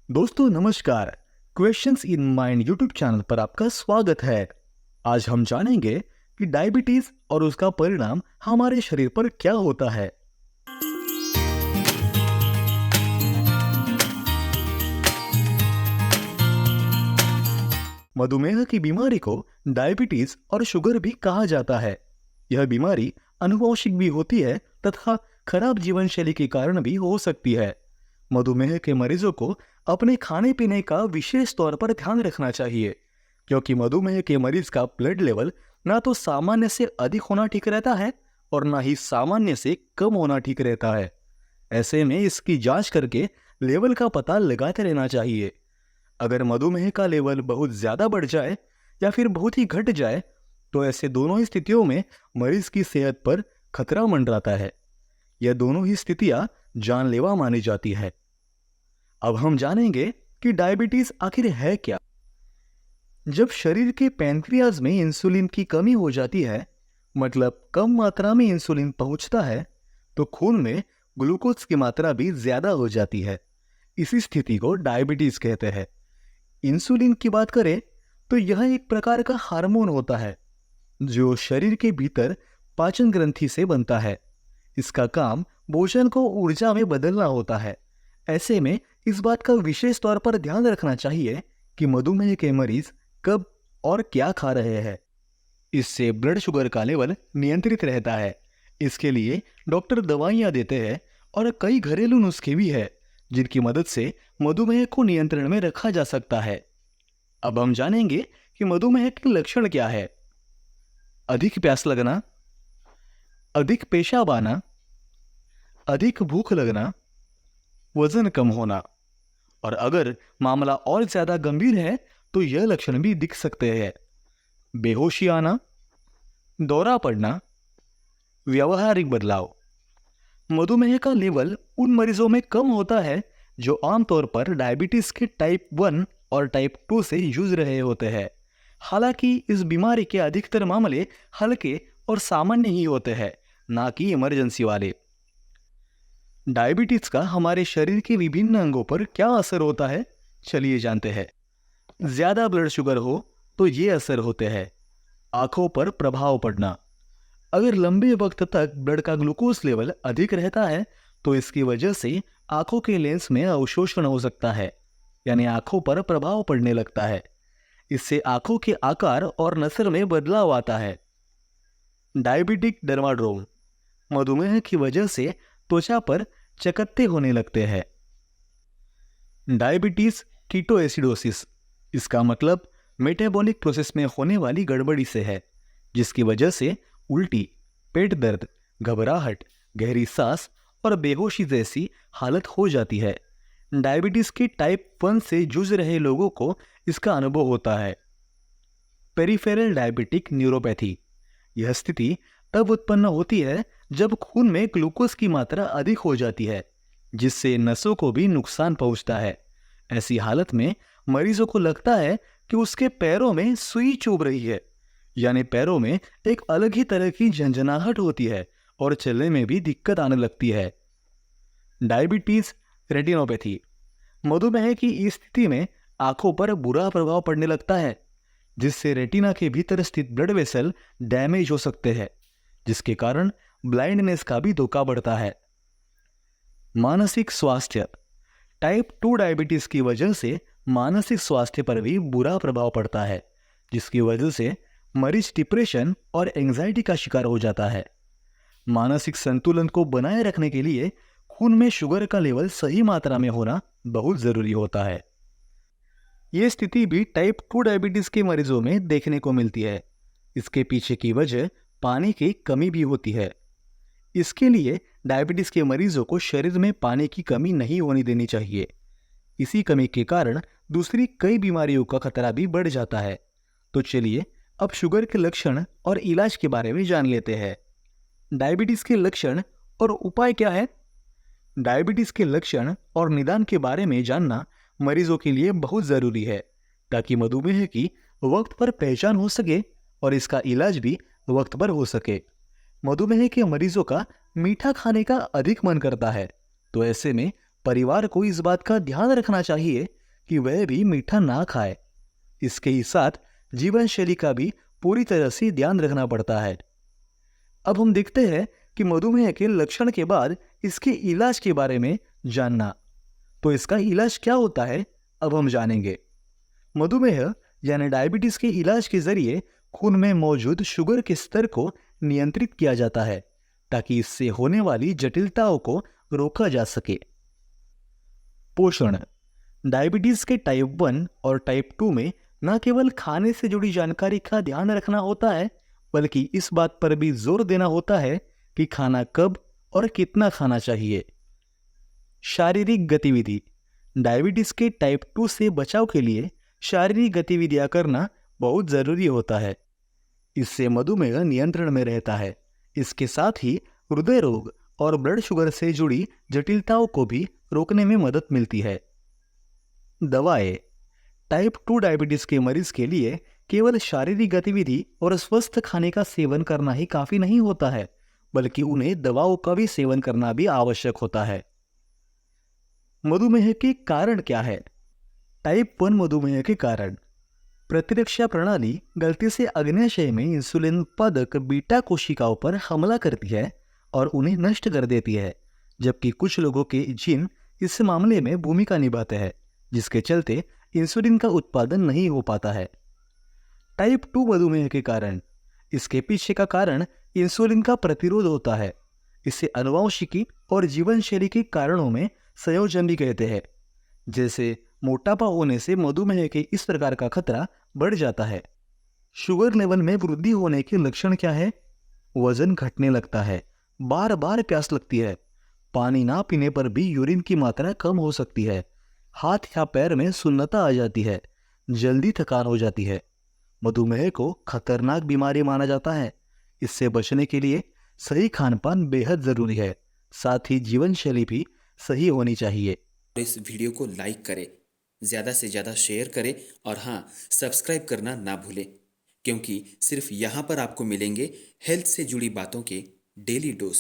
दोस्तों नमस्कार। Questions in mind YouTube channel पर आपका स्वागत है। आज हम जानेंगे कि डायबिटीज और उसका परिणाम हमारे शरीर पर क्या होता है। मधुमेह की बीमारी को डायबिटीज और शुगर भी कहा जाता है। यह बीमारी आनुवंशिक भी होती है तथा खराब जीवन शैली के कारण भी हो सकती है। मधुमेह के मरीजों को अपने खाने पीने का विशेष तौर पर ध्यान रखना चाहिए, क्योंकि मधुमेह के मरीज का ब्लड लेवल ना तो सामान्य से अधिक होना ठीक रहता है और ना ही सामान्य से कम होना ठीक रहता है। ऐसे में इसकी जांच करके लेवल का पता लगाते रहना चाहिए। अगर मधुमेह का लेवल बहुत ज़्यादा बढ़ जाए या फिर बहुत ही घट जाए तो ऐसे दोनों ही स्थितियों में मरीज की सेहत पर खतरा मंडराता है। यह दोनों ही स्थितियां जानलेवा मानी जाती है। अब हम जानेंगे कि डायबिटीज आखिर है क्या। जब शरीर के पैंक्रियाज में इंसुलिन की कमी हो जाती है, मतलब कम मात्रा में इंसुलिन पहुंचता है, तो खून में ग्लूकोज की मात्रा भी ज्यादा हो जाती है। इसी स्थिति को डायबिटीज कहते हैं। इंसुलिन की बात करें तो यह एक प्रकार का हार्मोन होता है जो शरीर के भीतर पाचन ग्रंथि से बनता है। इसका काम भोजन को ऊर्जा में बदलना होता है। ऐसे में इस बात का विशेष तौर पर ध्यान रखना चाहिए कि मधुमेह के मरीज कब और क्या खा रहे हैं। इससे ब्लड शुगर का लेवल नियंत्रित रहता है। इसके लिए डॉक्टर दवाइयाँ देते हैं और कई घरेलू नुस्खे भी हैं जिनकी मदद से मधुमेह को नियंत्रण में रखा जा सकता है। अब हम जानेंगे कि मधुमेह के लक्षण क्या है। अधिक प्यास लगना, अधिक पेशाब आना, अधिक भूख लगना, वजन कम होना, और अगर मामला और ज्यादा गंभीर है तो यह लक्षण भी दिख सकते हैं। बेहोशी आना, दौरा पड़ना, व्यवहारिक बदलाव। मधुमेह का लेवल उन मरीजों में कम होता है जो आमतौर पर डायबिटीज के टाइप 1 और टाइप 2 से जूझ रहे होते हैं। हालांकि इस बीमारी के अधिकतर मामले हल्के और सामान्य ही होते हैं, ना कि इमरजेंसी वाले। डायबिटीज का हमारे शरीर के विभिन्न अंगों पर क्या असर होता है, चलिए जानते हैं। ज्यादा ब्लड शुगर हो तो ये असर होते हैं। आंखों पर प्रभाव पड़ना। अगर लंबे वक्त तक ब्लड का ग्लूकोज लेवल अधिक रहता है तो इसकी वजह से आंखों के लेंस में अवशोषण हो सकता है, यानी आंखों पर प्रभाव पड़ने लगता है। इससे आंखों के आकार और नसर में बदलाव आता है। डायबिटिक डर्माड्रोम। मधुमेह की वजह से त्वचा पर चकत्ते होने लगते हैं। Diabetes ketoacidosis. इसका मतलब मेटाबॉलिक प्रोसेस में होने वाली गड़बड़ी से है, जिसकी वजह से उल्टी, पेट दर्द, घबराहट, गहरी सांस और बेहोशी जैसी हालत हो जाती है। डायबिटीज के टाइप 1 से जूझ रहे लोगों को इसका अनुभव होता है। Peripheral diabetic neuropathy. यह स्थिति तब उत्पन्न होती है जब खून में ग्लूकोज की मात्रा अधिक हो जाती है, जिससे नसों को भी नुकसान पहुंचता है। ऐसी हालत में मरीजों को लगता है कि उसके पैरों में सुई चुभ रही है, यानी पैरों में एक अलग ही तरह की झंझनाहट होती है और चलने में भी दिक्कत आने लगती है। Diabetes retinopathy. मधुमेह की इस स्थिति में आंखों पर बुरा प्रभाव पड़ने लगता है, जिससे रेटिना के भीतर स्थित ब्लड वेसल डैमेज हो सकते हैं, जिसके कारण ब्लाइंडनेस का भी धोखा बढ़ता है। मानसिक स्वास्थ्य। टाइप 2 डायबिटीज की वजह से मानसिक स्वास्थ्य पर भी बुरा प्रभाव पड़ता है, जिसकी वजह से मरीज डिप्रेशन और एंजाइटी का शिकार हो जाता है। मानसिक संतुलन को बनाए रखने के लिए खून में शुगर का लेवल सही मात्रा में होना बहुत जरूरी होता है। ये स्थिति भी टाइप 2 डायबिटीज के मरीजों में देखने को मिलती है। इसके पीछे की वजह पानी की कमी भी होती है। इसके लिए डायबिटीज के मरीजों को शरीर में पानी की कमी नहीं होने देनी चाहिए। इसी कमी के कारण दूसरी कई बीमारियों का खतरा भी बढ़ जाता है। तो चलिए अब शुगर के लक्षण और इलाज के बारे में जान लेते हैं। डायबिटीज के लक्षण और उपाय क्या है? डायबिटीज के लक्षण और निदान के बारे में जानना मरीजों के लिए बहुत जरूरी है, ताकि मधुमेह की वक्त पर पहचान हो सके और इसका इलाज भी वक्त पर हो सके। मधुमेह के मरीजों का मीठा खाने का अधिक मन करता है, तो ऐसे में परिवार को इस बात का ध्यान रखना चाहिए कि वह भी मीठा ना खाए। इसके ही साथ जीवन शैली का भी पूरी तरह से ध्यान रखना पड़ता है। अब हम देखते हैं कि मधुमेह के लक्षण के बाद इसके इलाज के बारे में जानना। तो इसका इलाज क्या होता है, अब हम जानेंगे। मधुमेह यानी डायबिटीज के इलाज के जरिए खून में मौजूद शुगर के स्तर को नियंत्रित किया जाता है, ताकि इससे होने वाली जटिलताओं को रोका जा सके। पोषण। डायबिटीज के टाइप 1 और टाइप 2 में न केवल खाने से जुड़ी जानकारी का ध्यान रखना होता है, बल्कि इस बात पर भी जोर देना होता है कि खाना कब और कितना खाना चाहिए। शारीरिक गतिविधि। डायबिटीज के टाइप 2 से बचाव के लिए शारीरिक गतिविधियां करना बहुत जरूरी होता है। इससे मधुमेह नियंत्रण में रहता है। इसके साथ ही हृदय रोग और ब्लड शुगर से जुड़ी जटिलताओं को भी रोकने में मदद मिलती है। दवाएं। टाइप 2 डायबिटीज के मरीज के लिए केवल शारीरिक गतिविधि और स्वस्थ खाने का सेवन करना ही काफी नहीं होता है, बल्कि उन्हें दवाओं का भी सेवन करना भी आवश्यक होता है। मधुमेह के कारण क्या है? टाइप 1 मधुमेह के कारण प्रतिरक्षा प्रणाली गलती से अग्न्याशय में इंसुलिन उत्पादक बीटा कोशिकाओं पर हमला करती है और उन्हें नष्ट कर देती है, जबकि कुछ लोगों के जीन इस मामले में भूमिका निभाते हैं, जिसके चलते इंसुलिन का उत्पादन नहीं हो पाता है। टाइप 2 मधुमेह के कारण इसके पीछे का कारण इंसुलिन का प्रतिरोध होता है। इसे आनुवंशिकी और जीवन शैली के कारणों में संयोजन भी कहते हैं। जैसे मोटापा होने से मधुमेह के इस प्रकार का खतरा बढ़ जाता है। शुगर लेवल में वृद्धि होने के लक्षण क्या है? वजन घटने लगता है, बार बार प्यास लगती है, पानी ना पीने पर भी यूरिन की मात्रा कम हो सकती है, हाथ या पैर में सुन्नता आ जाती है, जल्दी थकान हो जाती है। मधुमेह को खतरनाक बीमारी माना जाता है। इससे बचने के लिए सही खानपान बेहद जरूरी है। साथ ही जीवन शैली भी सही होनी चाहिए। इस वीडियो को लाइक करें, ज़्यादा से ज़्यादा शेयर करें और हाँ, सब्सक्राइब करना ना भूलें, क्योंकि सिर्फ यहाँ पर आपको मिलेंगे हेल्थ से जुड़ी बातों के डेली डोज।